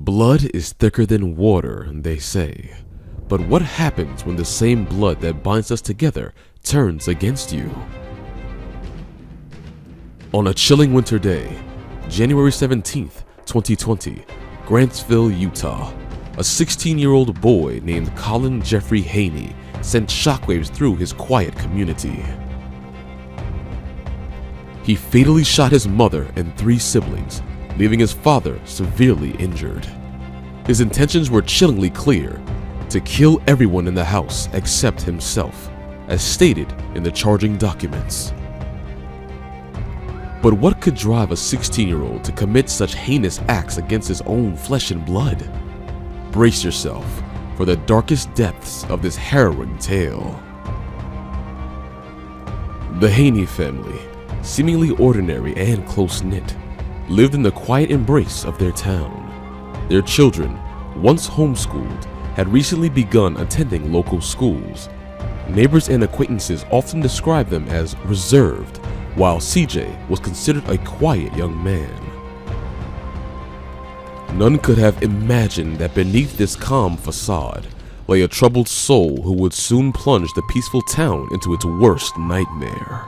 Blood is thicker than water, they say. But what happens when the same blood that binds us together turns against you? On a chilling winter day, January 17th, 2020, Grantsville, Utah, a 16-year-old boy named Colin Jeffrey Haynie sent shockwaves through his quiet community. He fatally shot his mother and 3 siblings, leaving his father severely injured. His intentions were chillingly clear: to kill everyone in the house except himself, as stated in the charging documents. But what could drive a 16-year-old to commit such heinous acts against his own flesh and blood? Brace yourself for the darkest depths of this harrowing tale. The Haynie family, seemingly ordinary and close-knit, lived in the quiet embrace of their town. Their children, once homeschooled, had recently begun attending local schools. Neighbors and acquaintances often described them as reserved, while CJ was considered a quiet young man. None could have imagined that beneath this calm facade lay a troubled soul who would soon plunge the peaceful town into its worst nightmare.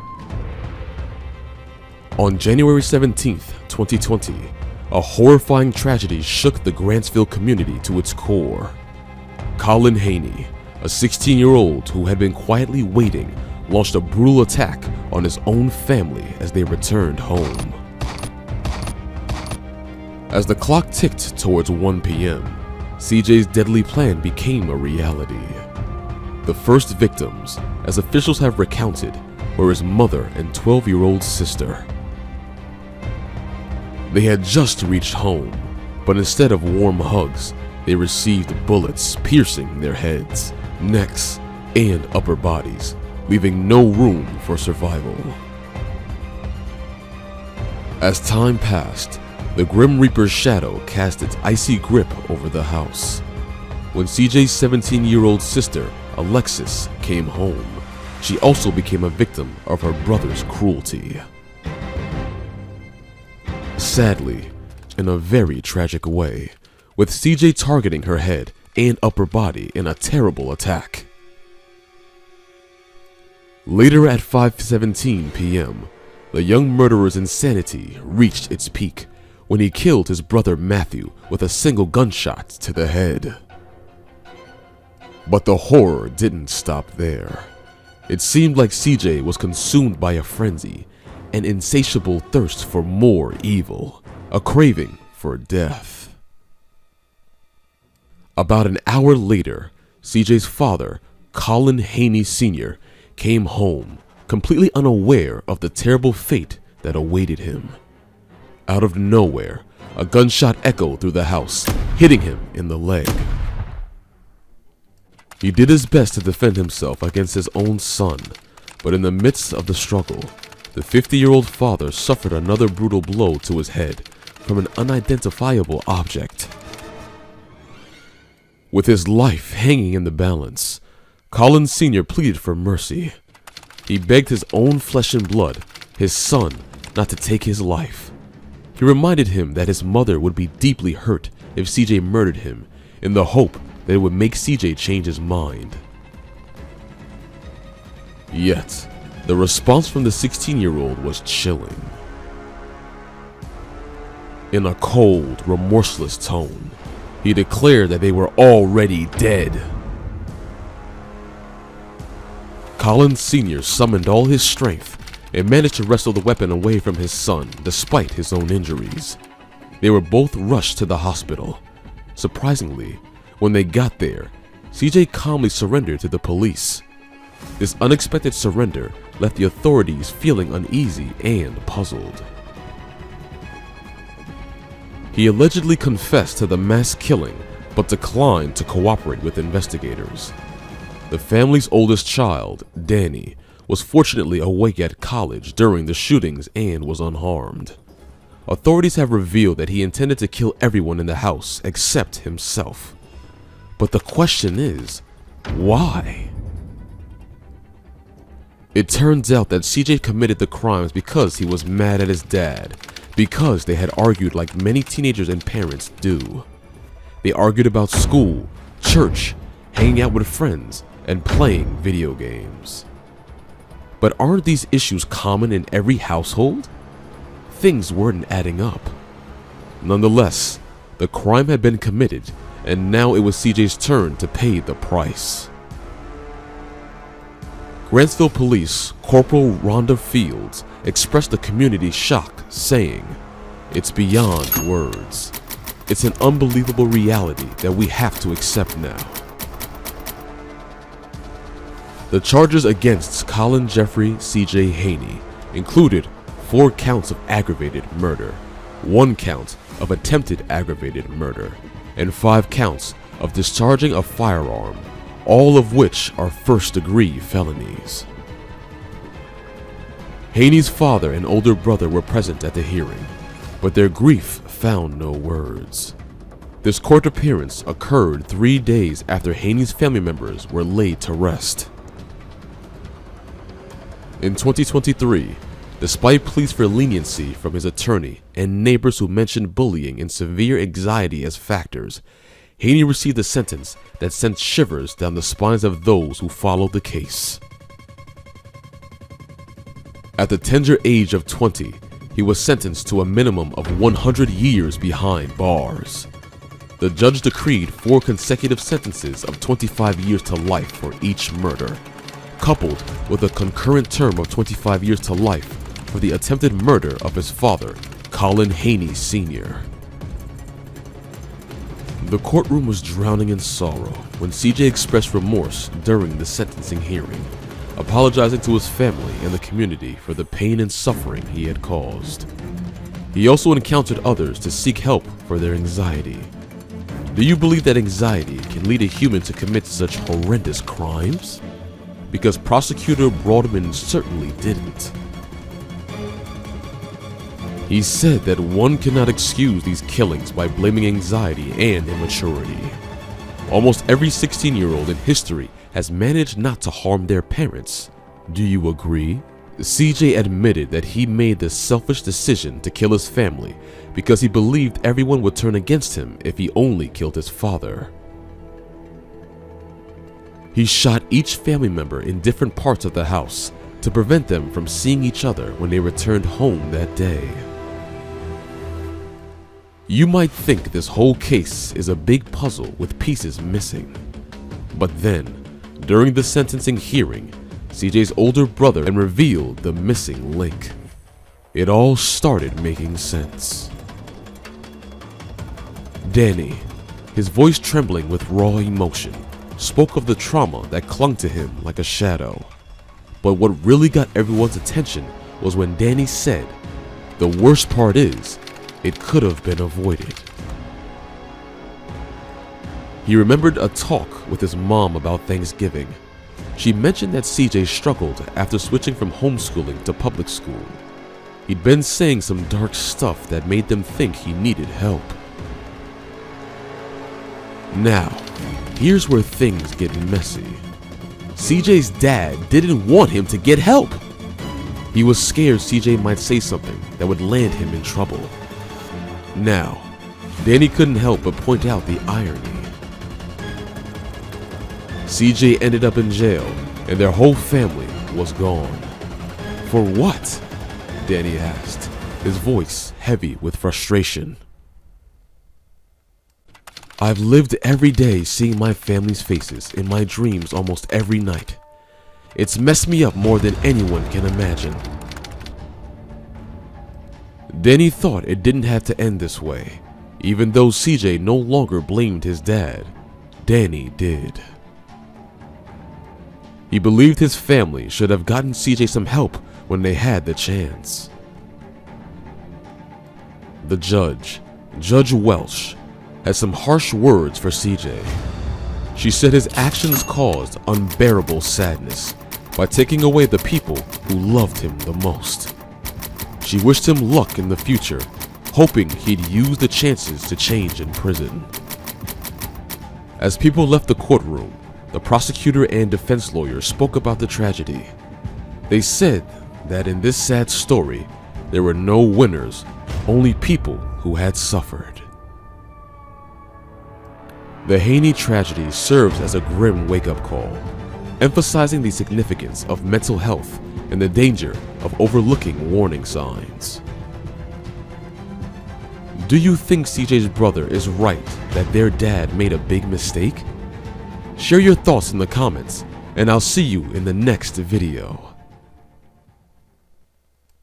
On January 17th, 2020, a horrifying tragedy shook the Grantsville community to its core. Colin Haynie, a 16-year-old who had been quietly waiting, launched a brutal attack on his own family as they returned home. As the clock ticked towards 1 p.m., CJ's deadly plan became a reality. The first victims, as officials have recounted, were his mother and 12-year-old sister. They had just reached home, but instead of warm hugs, they received bullets piercing their heads, necks, and upper bodies, leaving no room for survival. As time passed, the Grim Reaper's shadow cast its icy grip over the house. When CJ's 17-year-old sister, Alexis, came home, she also became a victim of her brother's cruelty. Sadly, in a very tragic way, with CJ targeting her head and upper body in a terrible attack. Later at 5:17 p.m., the young murderer's insanity reached its peak when he killed his brother Matthew with a single gunshot to the head. But the horror didn't stop there. It seemed like CJ was consumed by a frenzy, an insatiable thirst for more evil, a craving for death. About an hour later, CJ's father, Colin Haynie Sr., came home, completely unaware of the terrible fate that awaited him. Out of nowhere, a gunshot echoed through the house, hitting him in the leg. He did his best to defend himself against his own son, but in the midst of the struggle, the 50-year-old father suffered another brutal blow to his head from an unidentifiable object. With his life hanging in the balance, Colin Sr. pleaded for mercy. He begged his own flesh and blood, his son, not to take his life. He reminded him that his mother would be deeply hurt if CJ murdered him, in the hope that it would make CJ change his mind. Yet, the response from the 16-year-old was chilling. In a cold, remorseless tone, he declared that they were already dead. Colin Sr. summoned all his strength and managed to wrestle the weapon away from his son despite his own injuries. They were both rushed to the hospital. Surprisingly, when they got there, CJ calmly surrendered to the police. This unexpected surrender left the authorities feeling uneasy and puzzled. He allegedly confessed to the mass killing, but declined to cooperate with investigators. The family's oldest child, Danny, was fortunately awake at college during the shootings and was unharmed. Authorities have revealed that he intended to kill everyone in the house except himself. But the question is, why? It turns out that CJ committed the crimes because he was mad at his dad, because they had argued like many teenagers and parents do. They argued about school, church, hanging out with friends, and playing video games. But aren't these issues common in every household? Things weren't adding up. Nonetheless, the crime had been committed, and now it was CJ's turn to pay the price. Grantsville Police Corporal Rhonda Fields expressed the community's shock, saying, "It's beyond words. It's an unbelievable reality that we have to accept now." The charges against Colin Jeffrey CJ Haynie included 4 counts of aggravated murder, 1 count of attempted aggravated murder, and 5 counts of discharging a firearm, all of which are first-degree felonies. Haynie's father and older brother were present at the hearing, but their grief found no words. This court appearance occurred 3 days after Haynie's family members were laid to rest. In 2023, despite pleas for leniency from his attorney and neighbors who mentioned bullying and severe anxiety as factors, Haynie received a sentence that sent shivers down the spines of those who followed the case. At the tender age of 20, he was sentenced to a minimum of 100 years behind bars. The judge decreed 4 consecutive sentences of 25 years to life for each murder, coupled with a concurrent term of 25 years to life for the attempted murder of his father, Colin Haynie Sr. The courtroom was drowning in sorrow when CJ expressed remorse during the sentencing hearing, apologizing to his family and the community for the pain and suffering he had caused. He also encountered others to seek help for their anxiety. Do you believe that anxiety can lead a human to commit such horrendous crimes? Because Prosecutor Broadman certainly didn't. He said that one cannot excuse these killings by blaming anxiety and immaturity. Almost every 16-year-old in history has managed not to harm their parents. Do you agree? CJ admitted that he made the selfish decision to kill his family because he believed everyone would turn against him if he only killed his father. He shot each family member in different parts of the house to prevent them from seeing each other when they returned home that day. You might think this whole case is a big puzzle with pieces missing. But then, during the sentencing hearing, CJ's older brother revealed the missing link. It all started making sense. Danny, his voice trembling with raw emotion, spoke of the trauma that clung to him like a shadow. But what really got everyone's attention was when Danny said, "The worst part is, it could have been avoided." He remembered a talk with his mom about Thanksgiving. She mentioned that CJ struggled after switching from homeschooling to public school. He'd been saying some dark stuff that made them think he needed help. Now, here's where things get messy. CJ's dad didn't want him to get help. He was scared CJ might say something that would land him in trouble. Now, Danny couldn't help but point out the irony. CJ ended up in jail, and their whole family was gone. For what? Danny asked, his voice heavy with frustration. "I've lived every day seeing my family's faces in my dreams almost every night. It's messed me up more than anyone can imagine." Danny thought it didn't have to end this way. Even though CJ no longer blamed his dad, Danny did. He believed his family should have gotten CJ some help when they had the chance. The judge, Judge Welsh, had some harsh words for CJ. She said his actions caused unbearable sadness by taking away the people who loved him the most. She wished him luck in the future, hoping he'd use the chances to change in prison. As people left the courtroom, the prosecutor and defense lawyer spoke about the tragedy. They said that in this sad story, there were no winners, only people who had suffered. The Haynie tragedy serves as a grim wake-up call, emphasizing the significance of mental health and the danger of overlooking warning signs. Do you think CJ's brother is right that their dad made a big mistake? Share your thoughts in the comments, and I'll see you in the next video.